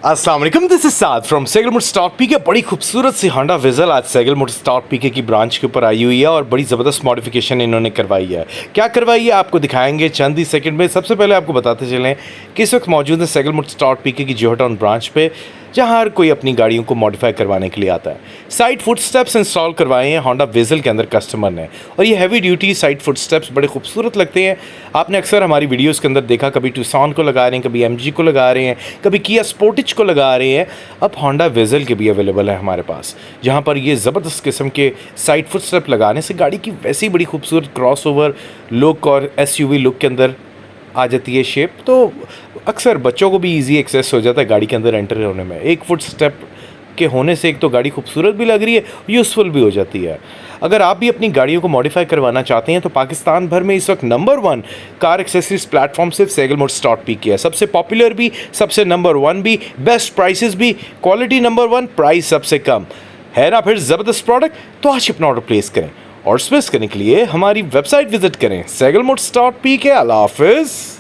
अस्सलाम वालेकुम, this is Saad from SehgalMotors.PK। बड़ी खूबसूरत सी होंडा वेजल आज SehgalMotors.PK की ब्रांच के ऊपर आई हुई है और बड़ी ज़बरदस्त मॉडिफिकेशन इन्होंने करवाई है। क्या करवाई है आपको दिखाएंगे चंद ही सेकंड में। सबसे पहले आपको बताते चलें कि इस वक्त मौजूद है SehgalMotors.PK की जोहा टाउन ब्रांच पे, जहाँ हर कोई अपनी गाड़ियों को मॉडिफाई करवाने के लिए आता है। साइड फुट स्टेप्स इंस्टॉल करवाए हैं होंडा वेजल के अंदर कस्टमर ने, और ये heavy duty side foot steps बड़े खूबसूरत लगते हैं। आपने अक्सर हमारी वीडियोस के अंदर देखा, कभी टूसान को लगा रहे हैं, कभी MG को लगा रहे हैं, कभी किया स्पोर्टिज को लगा रहे हैं। अब होंडा वेजल के भी अवेलेबल है हमारे पास, जहाँ पर ये ज़बरदस्त किस्म के साइड फुट स्टेप लगाने से गाड़ी की वैसी बड़ी खूबसूरत क्रॉस ओवर लुक और SUV लुक के अंदर आ जाती है शेप। तो अक्सर बच्चों को भी इजी एक्सेस हो जाता है गाड़ी के अंदर एंटर होने में। एक फुट स्टेप के होने से एक तो गाड़ी खूबसूरत भी लग रही है, यूज़फुल भी हो जाती है। अगर आप भी अपनी गाड़ियों को मॉडिफाई करवाना चाहते हैं तो पाकिस्तान भर में इस वक्त नंबर 1 कार एक्सेसरीज प्लेटफॉर्म सिर्फ SehgalMotors.PK है। सबसे पॉपुलर भी, सबसे नंबर 1 भी, बेस्ट प्राइसेस भी, क्वालिटी नंबर 1, प्राइस सबसे कम है ना। फिर ज़बरदस्त प्रोडक्ट, तो आज अपना ऑर्डर प्लेस करें और स्पेस करने के लिए हमारी वेबसाइट विजिट करें SehgalMotors.PK। अल्लाह हाफिज़।